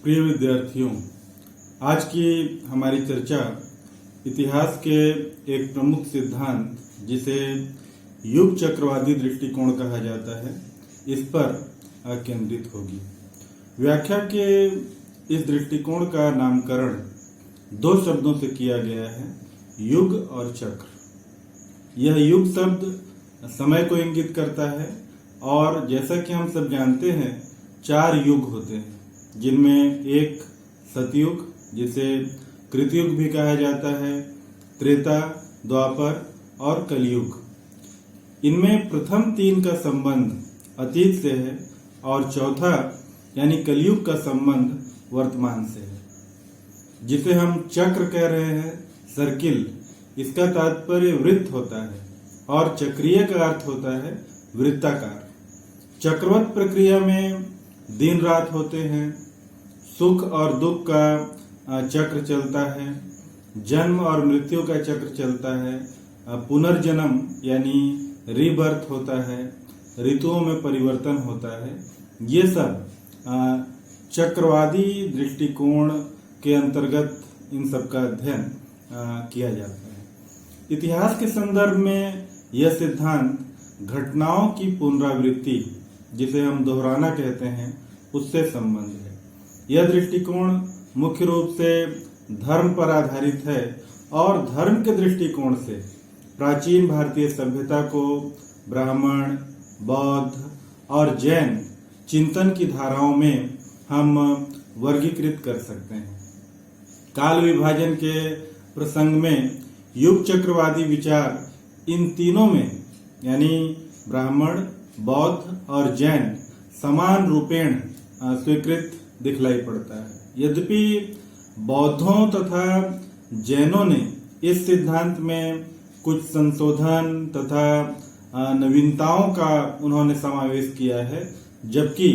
प्रिय विद्यार्थियों, आज की हमारी चर्चा इतिहास के एक प्रमुख सिद्धांत जिसे युग चक्रवादी दृष्टिकोण कहा जाता है, इस पर केंद्रित होगी। व्याख्या के इस दृष्टिकोण का नामकरण दो शब्दों से किया गया है, युग और चक्र। यह युग शब्द समय को इंगित करता है और जैसा कि हम सब जानते हैं, 4 युग होते हैं, जिनमें एक सतयुग जिसे कृतयुग भी कहा जाता है, त्रेता, द्वापर और कलयुग। इनमें प्रथम 3 का संबंध अतीत से है और चौथा यानी कलयुग का संबंध वर्तमान से है। जिसे हम चक्र कह रहे हैं, सर्किल, इसका तात्पर्य वृत्त होता है और चक्रीय का अर्थ होता है वृत्ताकार। चक्रवत प्रक्रिया में दिन रात होते हैं, सुख और दुख का चक्र चलता है, जन्म और मृत्यु का चक्र चलता है, पुनर्जन्म यानी रीबर्थ होता है, ऋतुओं में परिवर्तन होता है। ये सब चक्रवादी दृष्टिकोण के अंतर्गत इन सब का अध्ययन किया जाता है। इतिहास के संदर्भ में यह सिद्धांत घटनाओं की पुनरावृत्ति, जिसे हम दोहराना कहते हैं, उससे संबंध है। यह दृष्टिकोण मुख्य रूप से धर्म पर आधारित है और धर्म के दृष्टिकोण से प्राचीन भारतीय सभ्यता को ब्राह्मण, बौद्ध और जैन चिंतन की धाराओं में हम वर्गीकृत कर सकते हैं। काल विभाजन के प्रसंग में युग चक्रवादी विचार इन तीनों में यानी ब्राह्मण, बौद्ध और जैन समान रूपेण स्वीकृत दिखलाई पड़ता है। यद्यपि बौद्धों तथा जैनों ने इस सिद्धांत में कुछ संशोधन तथा नवीनताओं का उन्होंने समावेश किया है, जबकि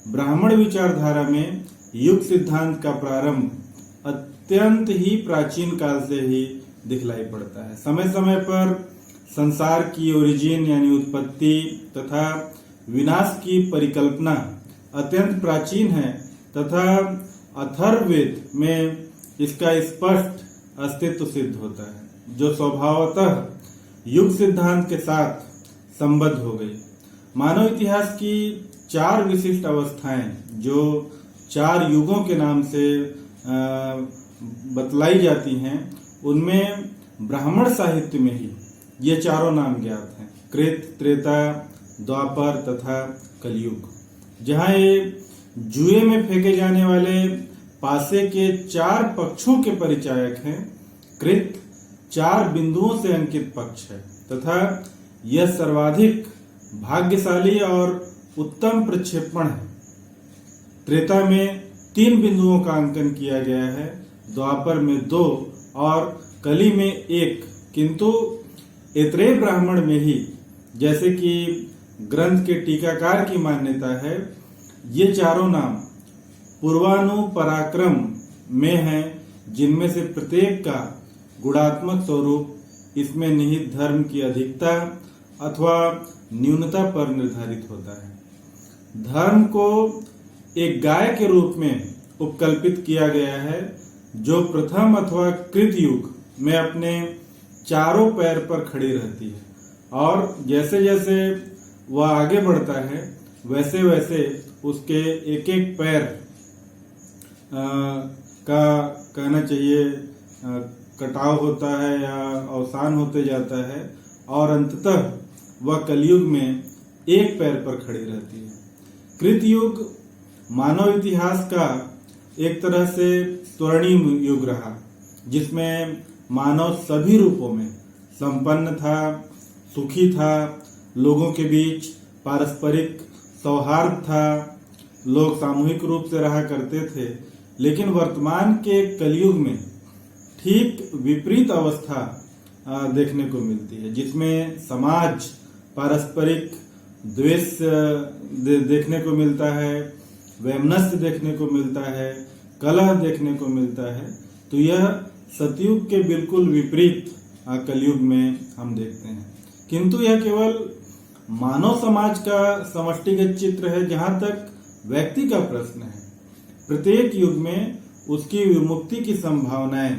ब्राह्मण विचारधारा में युग सिद्धांत का प्रारंभ अत्यंत ही प्राचीन काल से ही दिखलाई पड़ता है। समय समय पर संसार की ओरिजिन यानी उत्पत्ति तथा विनाश की परिकल्पना अत्यंत प्राचीन है तथा अथर्ववेद में इसका स्पष्ट अस्तित्व सिद्ध होता है, जो स्वभावतः युग सिद्धांत के साथ संबद्ध हो गई। मानव इतिहास की 4 विशिष्ट अवस्थाएं, जो 4 युगों के नाम से बतलाई जाती हैं, उनमें ब्राह्मण साहित्य में ही ये चारों नाम ज्ञात हैं: कृत, त्रेता, द्वापर तथा कलयुग। जहां ये जुए में फेंके जाने वाले पासे के 4 पक्षों के परिचायक हैं। कृत 4 बिंदुओं से अंकित पक्ष है तथा यह सर्वाधिक भाग्यशाली और उत्तम प्रक्षेपण है। त्रेता में 3 बिंदुओं का अंकन किया गया है, द्वापर में 2 और कली में 1। किंतु ऐतरेय ब्राह्मण में ही, जैसे कि ग्रंथ के टीकाकार की मान्यता है, ये चारों नाम पूर्वानुपराक्रम में हैं, जिनमें से प्रत्येक का गुणात्मक स्वरूप इसमें निहित धर्म की अधिकता अथवा न्यूनता पर निर्धारित होता है। धर्म को एक गाय के रूप में उपकल्पित किया गया है, जो प्रथम अथवा कृत युग में अपने चारों पैर पर खड़ी रहती है और जैसे जैसे वह आगे बढ़ता है, वैसे वैसे उसके एक एक पैर का कहना चाहिए कटाव होता है या अवसान होते जाता है और अंततः वह कलयुग में एक पैर पर खड़ी रहती है। कृतयुग मानव इतिहास का एक तरह से स्वर्णिम युग रहा, जिसमें मानव सभी रूपों में संपन्न था, सुखी था, लोगों के बीच पारस्परिक सौहार्द था, लोग सामूहिक रूप से रहा करते थे। लेकिन वर्तमान के कलयुग में ठीक विपरीत अवस्था देखने को मिलती है, जिसमें समाज पारस्परिक द्वेष देखने को मिलता है, वैमनस्य देखने को मिलता है, कलह देखने को मिलता है। तो यह सतयुग के बिल्कुल विपरीत कलयुग में हम देखते हैं। किंतु यह केवल मानव समाज का समष्टिगत चित्र है, जहां तक व्यक्ति का प्रश्न है। प्रत्येक युग में उसकी विमुक्ति की संभावनाएं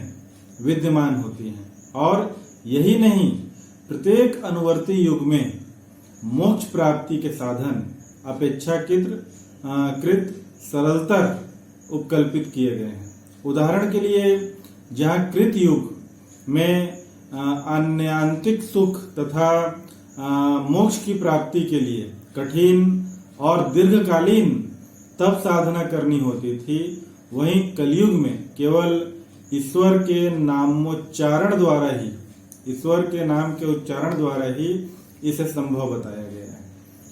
विद्यमान होती हैं। और यही नहीं, प्रत्येक अनुवर्ती युग में मोक्ष प्राप्ति के साधन अपेक्षाकृत सरलतर उपकल्पित किए गए हैं। उदाहरण के लिए, जहाँ कृत युग में आन्यांतिक सुख तथा मोक्ष की प्राप्ति के लिए कठिन और दीर्घकालीन तप साधना करनी होती थी, वहीं कलयुग में केवल ईश्वर के नामोच्चारण द्वारा ही, ईश्वर के नाम के उच्चारण द्वारा ही इसे संभव बताया गया है।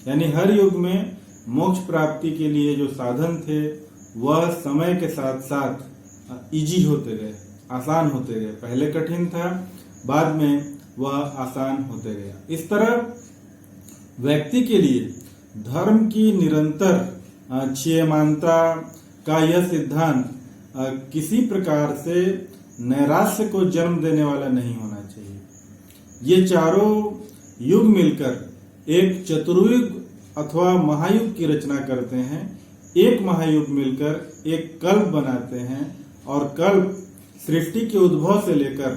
यानी हर युग में मोक्ष प्राप्ति के लिए जो साधन थे वह समय के साथ साथ इजी होते गए, आसान होते गए। पहले कठिन था, बाद में वह आसान होते गया। इस तरह व्यक्ति के लिए धर्म की निरंतर क्षीयमानता का यह सिद्धांत किसी प्रकार से नैराश्य को जन्म देने वाला नहीं होना चाहिए। ये चारों युग मिलकर एक चतुर्युग अथवा महायुग की रचना करते हैं। एक महायुग मिलकर एक कल्प बनाते हैं और कल्प सृष्टि के उद्भव से लेकर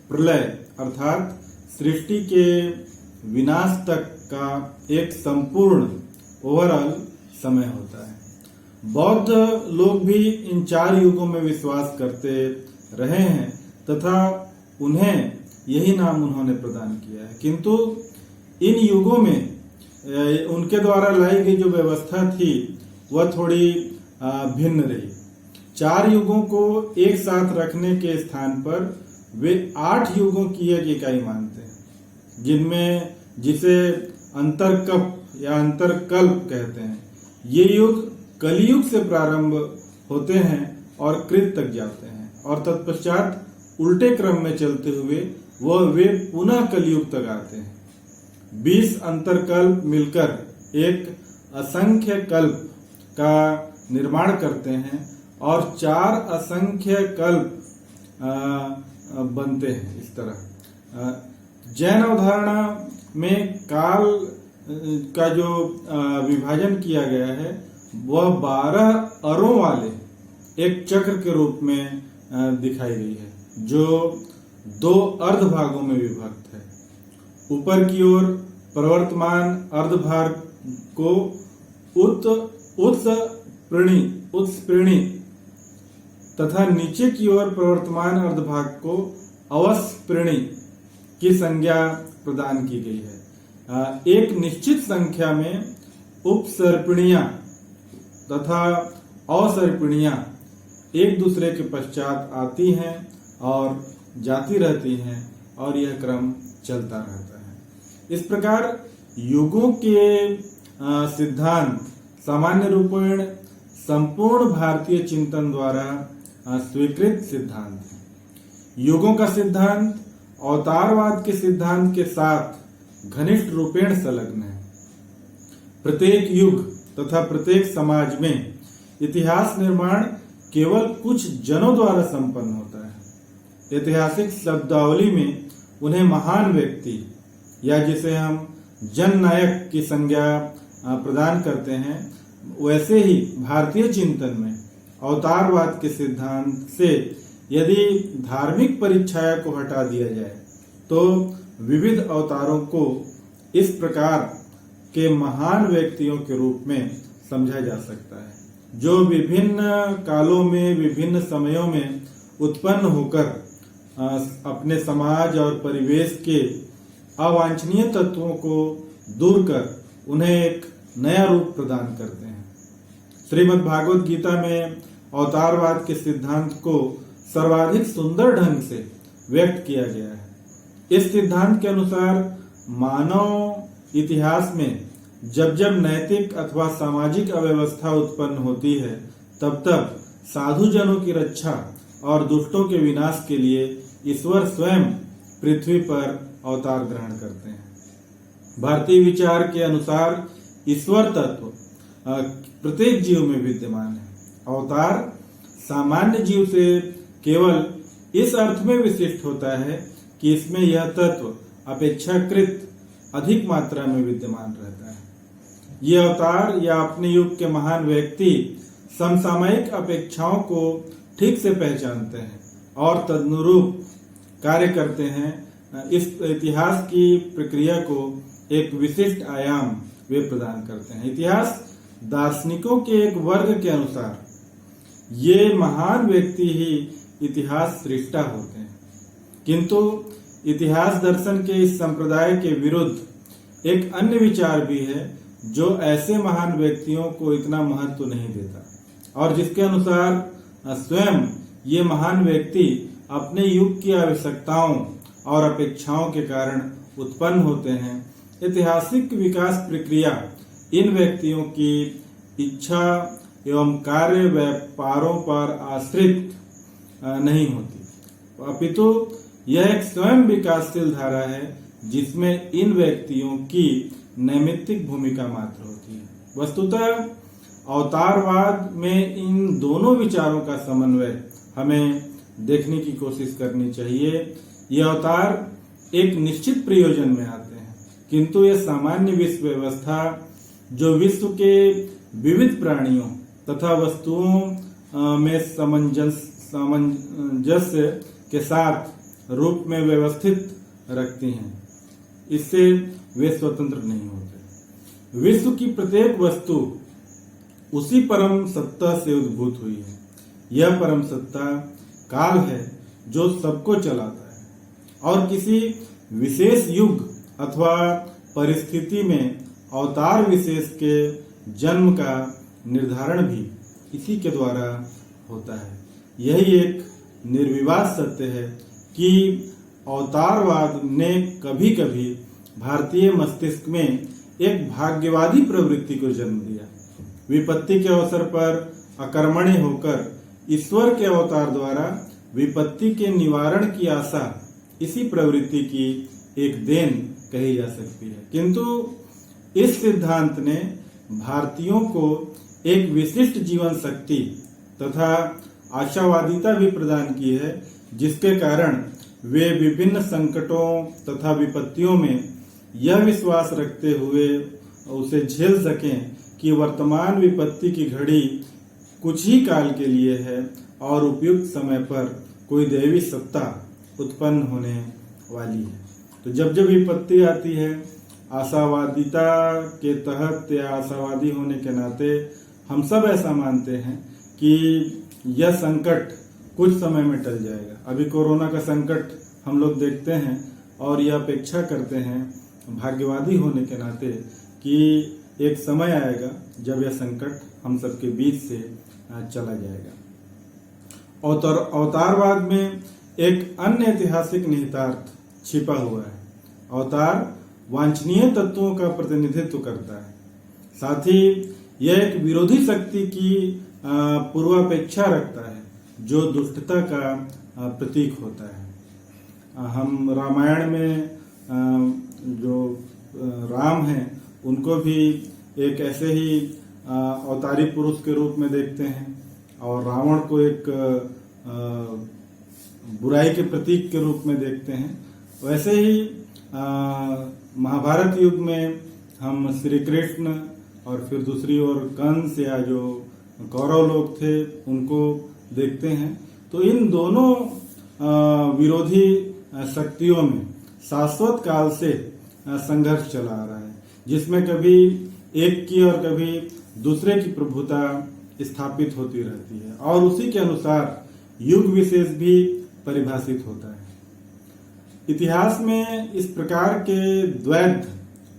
प्रलय अर्थात सृष्टि के विनाश तक का एक संपूर्ण ओवरऑल समय होता है। बौद्ध लोग भी इन चार युगों में विश्वास करते रहे हैं तथा उन्हें यही नाम उन्होंने प्रदान किया है। किंतु इन युगों में उनके द्वारा लाई गई जो व्यवस्था थी वह थोड़ी भिन्न रही। चार युगों को एक साथ रखने के स्थान पर वे 8 युगों की एक इकाई मानते हैं, जिनमें जिसे अंतरकप या अंतरकल्प कहते हैं। ये युग कलियुग से प्रारंभ होते हैं और कृत तक जाते हैं और तत्पश्चात उल्टे क्रम में चलते हुए वे पुनः कलियुग तक आते हैं। 20 अंतरकल्प मिलकर एक असंख्य कल्प का निर्माण करते हैं और 4 असंख्य कल्प बनते हैं। इस तरह जैन अवधारणा में काल का जो विभाजन किया गया है वह 12 अरों वाले एक चक्र के रूप में दिखाई गई है, जो 2 अर्ध भागों में विभक्त है। ऊपर की ओर प्रवर्तमान अर्धभाग को उत्स्प्रीणी तथा नीचे की ओर प्रवर्तमान अर्धभाग को अवस्प्रीणी की संज्ञा प्रदान की गई है। एक निश्चित संख्या में उपसर्पिणियां तथा अवसर्पिणियां एक दूसरे के पश्चात आती हैं और जाती रहती हैं और यह क्रम चलता रहता है। इस प्रकार युगों के सिद्धांत सामान्य रूपेण संपूर्ण भारतीय चिंतन द्वारा स्वीकृत सिद्धांत है। युगों का सिद्धांत अवतारवाद के सिद्धांत के साथ घनिष्ठ रूपेण संलग्न है। प्रत्येक युग तथा प्रत्येक समाज में इतिहास निर्माण केवल कुछ जनों द्वारा संपन्न होता है। ऐतिहासिक शब्दावली में उन्हें महान व्यक्ति या जिसे हम जननायक की संज्ञा प्रदान करते हैं, वैसे ही भारतीय चिंतन में अवतारवाद के सिद्धांत से यदि धार्मिक परिच्छाया को हटा दिया जाए तो विविध अवतारों को इस प्रकार के महान व्यक्तियों के रूप में समझा जा सकता है, जो विभिन्न कालों में विभिन्न समयों में उत्पन्न होकर अपने समाज और परिवेश के अवांछनीय तत्वों को दूर कर उन्हें एक नया रूप प्रदान करते हैं। श्रीमद् भागवत गीता में अवतारवाद के सिद्धांत को सर्वाधिक सुंदर ढंग से व्यक्त किया गया है। इस सिद्धांत के अनुसार मानव इतिहास में जब जब नैतिक अथवा सामाजिक अव्यवस्था उत्पन्न होती है तब तब साधु जनों की रक्षा और दुष्टों के विनाश के लिए ईश्वर स्वयं पृथ्वी पर अवतार ग्रहण करते हैं। भारतीय विचार के अनुसार ईश्वर तत्व प्रत्येक जीव में विद्यमान है। अवतार सामान्य जीव से केवल इस अर्थ में विशिष्ट होता है कि इसमें यह तत्व अपेक्षाकृत अधिक मात्रा में विद्यमान रहता है। ये अवतार या अपने युग के महान व्यक्ति समसामयिक अपेक्षाओं को ठीक से पहचानते हैं और तदनुरूप कार्य करते हैं। इस इतिहास की प्रक्रिया को एक विशिष्ट आयाम वे प्रदान करते हैं। इतिहास दार्शनिकों के एक वर्ग के अनुसार ये महान व्यक्ति ही इतिहास सृष्टा होते हैं, किंतु इतिहास दर्शन के इस संप्रदाय के विरुद्ध एक अन्य विचार भी है जो ऐसे महान व्यक्तियों को इतना महत्व नहीं देता और जिसके अनुसार स्वयं ये महान व्यक्ति अपने युग की आवश्यकताओं और अपेक्षाओं के कारण उत्पन्न होते हैं। ऐतिहासिक विकास प्रक्रिया इन व्यक्तियों की इच्छा एवं कार्य व्यापारों पर आश्रित नहीं होती, अपितु यह एक स्वयं विकासशील धारा है जिसमें इन व्यक्तियों की नैमित्तिक भूमिका मात्र होती है। वस्तुतः अवतारवाद में इन दोनों विचारों का समन्वय हमें देखने की कोशिश करनी चाहिए। ये अवतार एक निश्चित प्रयोजन में आते हैं, किंतु ये सामान्य विश्व व्यवस्था जो विश्व के विविध प्राणियों तथा वस्तुओं में सामंजस्य के साथ रूप में व्यवस्थित रखती हैं, इससे वे स्वतंत्र नहीं होते। विश्व की प्रत्येक वस्तु उसी परम सत्ता से उद्भूत हुई है। यह परम सत्ता काल है जो सबको चलाता है और किसी विशेष युग अथवा परिस्थिति में अवतार विशेष के जन्म का निर्धारण भी इसी के द्वारा होता है। यही एक निर्विवाद सत्य है कि अवतारवाद ने कभी कभी भारतीय मस्तिष्क में एक भाग्यवादी प्रवृत्ति को जन्म दिया। विपत्ति के अवसर पर अकर्मण्य होकर ईश्वर के अवतार द्वारा विपत्ति के निवारण की आशा इसी प्रवृत्ति की एक देन कही जा सकती है, किंतु इस सिद्धांत ने भारतीयों को एक विशिष्ट जीवन शक्ति तथा आशावादिता भी प्रदान की है, जिसके कारण वे विभिन्न संकटों तथा विपत्तियों में यह विश्वास रखते हुए उसे झेल सकें कि वर्तमान विपत्ति की घड़ी कुछ ही काल के लिए है और उपयुक्त समय पर कोई दैवी सत्ता उत्पन्न होने वाली है। तो जब जब विपत्ति आती है, आशावादिता के तहत या आशावादी होने के नाते हम सब ऐसा मानते हैं कि यह संकट कुछ समय में टल जाएगा। अभी कोरोना का संकट हम लोग देखते हैं और यह अपेक्षा करते हैं भाग्यवादी होने के नाते कि एक समय आएगा जब यह संकट हम सबके बीच से चला जाएगा। अवतारवाद में एक अन्य ऐतिहासिक निहितार्थ छिपा हुआ है। अवतार वांछनीय तत्वों का प्रतिनिधित्व करता है, साथ ही यह एक विरोधी शक्ति की पूर्वापेक्षा रखता है जो दुष्टता का प्रतीक होता है। हम रामायण में जो राम हैं उनको भी एक ऐसे ही अवतारी पुरुष के रूप में देखते हैं और रावण को एक बुराई के प्रतीक के रूप में देखते हैं। वैसे ही महाभारत युग में हम श्री कृष्ण और फिर दूसरी ओर कंस या जो कौरव लोग थे उनको देखते हैं। तो इन दोनों विरोधी शक्तियों में शाश्वत काल से संघर्ष चला आ रहा है, जिसमें कभी एक की और कभी दूसरे की प्रभुता स्थापित होती रहती है और उसी के अनुसार युग विशेष भी परिभाषित होता है। इतिहास में इस प्रकार के द्वैध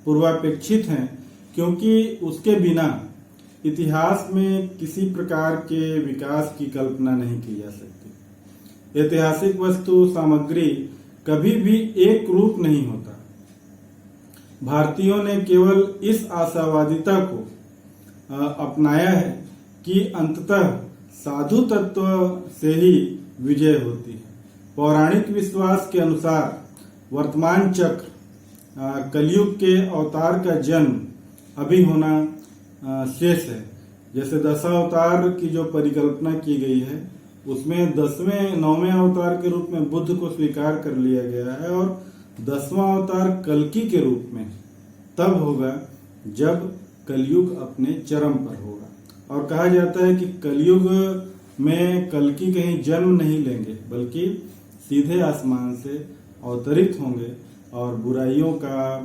पूर्वापेक्षित हैं क्योंकि उसके बिना इतिहास में किसी प्रकार के विकास की कल्पना नहीं की जा सकती। ऐतिहासिक वस्तु सामग्री कभी भी एक रूप नहीं होता। भारतीयों ने केवल इस आशावादिता को अपनाया है कि अंततः साधु तत्व से ही विजय होती है। पौराणिक विश्वास के अनुसार वर्तमान चक्र कलयुग के अवतार का जन्म अभी होना शेष है। जैसे दशावतार की जो परिकल्पना की गई है उसमें 9वें अवतार के रूप में बुद्ध को स्वीकार कर लिया गया है और 10वां अवतार कल्कि के रूप में तब होगा जब कलयुग अपने चरम पर होगा। और कहा जाता है कि कलयुग में कल्कि कहीं जन्म नहीं लेंगे, बल्कि सीधे आसमान से अवतरित होंगे और बुराइयों का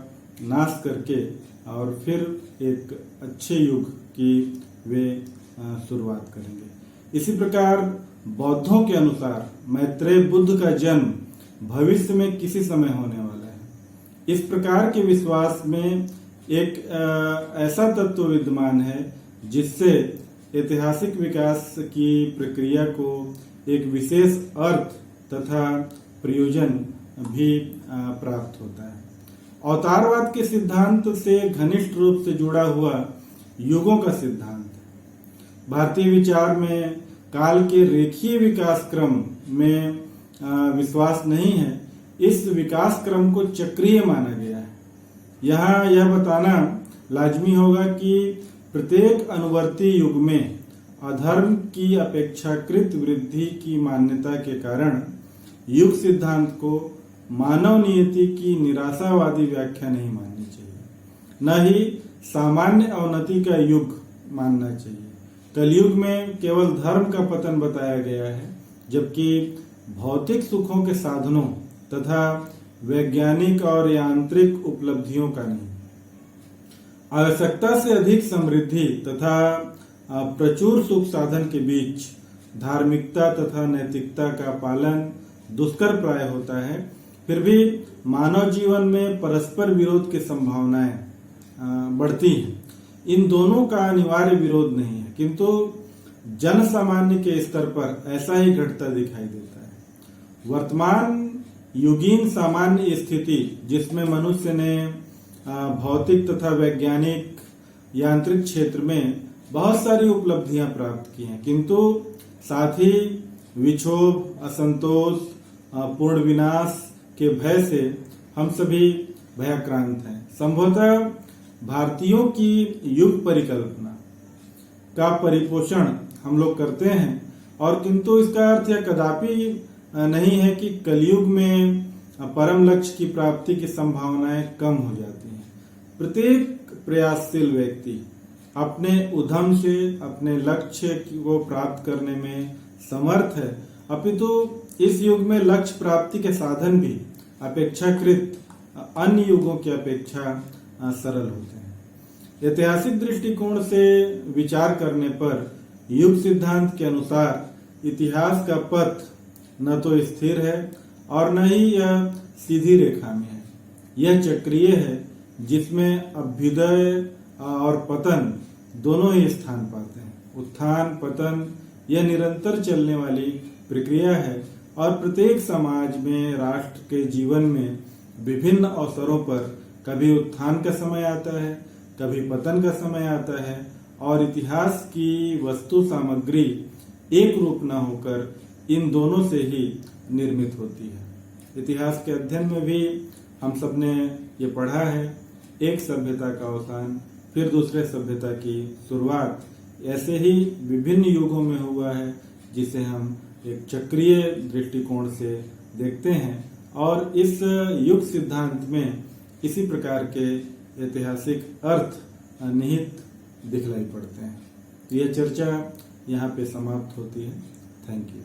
नाश करके और फिर एक अच्छे युग की वे शुरुआत करेंगे। इसी प्रकार बौद्धों के अनुसार मैत्रेय बुद्ध का जन्म भविष्य में किसी समय होने वाला है। इस प्रकार के विश्वास में एक ऐसा तत्व विद्यमान है जिससे ऐतिहासिक विकास की प्रक्रिया को एक विशेष अर्थ तथा प्रयोजन भी प्राप्त होता है। अवतारवाद के सिद्धांत से घनिष्ठ रूप से जुड़ा हुआ युगों का सिद्धांत भारतीय विचार में काल के रेखीय विकास क्रम में विश्वास नहीं है। इस विकास क्रम को चक्रीय माना गया है। यहाँ यह बताना लाजमी होगा कि प्रत्येक अनुवर्ती युग में अधर्म की अपेक्षाकृत वृद्धि की मान्यता के कारण युग सिद्धांत को मानव नियति की निराशावादी व्याख्या नहीं माननी चाहिए, न ही सामान्य अवनति का युग मानना चाहिए। कलयुग में केवल धर्म का पतन बताया गया है, जबकि भौतिक सुखों के साधनों तथा वैज्ञानिक और यांत्रिक उपलब्धियों का नहीं। आवश्यकता से अधिक समृद्धि तथा प्रचुर सुख साधन के बीच धार्मिकता तथा नैतिकता का पालन दुष्कर प्राय होता है। फिर भी मानव जीवन में परस्पर विरोध की संभावनाएं बढ़ती हैं। इन दोनों का अनिवार्य विरोध नहीं है, किंतु जन सामान्य के स्तर पर ऐसा ही घटता दिखाई देता है। वर्तमान युगीन सामान्य स्थिति जिसमें मनुष्य ने भौतिक तथा वैज्ञानिक यांत्रिक क्षेत्र में बहुत सारी उपलब्धियां प्राप्त की हैं, किंतु साथ ही विक्षोभ, असंतोष, पूर्ण विनाश के भय से हम सभी भयाक्रांत हैं। संभवतः भारतीयों की युग परिकल्पना का परिपोषण हम लोग करते हैं, और किंतु इसका अर्थ यह कदापि नहीं है कि कलयुग में परम लक्ष्य की प्राप्ति की संभावनाएं कम हो जाती हैं। प्रत्येक प्रयासशील व्यक्ति अपने उद्यम से अपने लक्ष्य को प्राप्त करने में समर्थ है, अपितु इस युग में लक्ष्य प्राप्ति के साधन भी अपेक्षाकृत अन्य युगों की अपेक्षा सरल होते हैं। ऐतिहासिक दृष्टिकोण से विचार करने पर युग सिद्धांत के अनुसार इतिहास का पथ न तो स्थिर है और न ही यह सीधी रेखा में है। यह चक्रीय है, जिसमें अभ्युदय और पतन दोनों ही स्थान पाते हैं। उत्थान पतन यह निरंतर चलने वाली प्रक्रिया है, और प्रत्येक समाज में, राष्ट्र के जीवन में विभिन्न अवसरों पर कभी उत्थान का समय आता है, कभी पतन का समय आता है, और इतिहास की वस्तु सामग्री एक रूप न होकर इन दोनों से ही निर्मित होती है। इतिहास के अध्ययन में भी हम सब ने ये पढ़ा है, एक सभ्यता का अवसान फिर दूसरे सभ्यता की शुरुआत, ऐसे ही विभिन्न युगों में हुआ है, जिसे हम एक चक्रीय दृष्टिकोण से देखते हैं। और इस युग सिद्धांत में इसी प्रकार के ऐतिहासिक अर्थ निहित दिखलाई पड़ते हैं। यह चर्चा यहाँ पे समाप्त होती है। Thank you.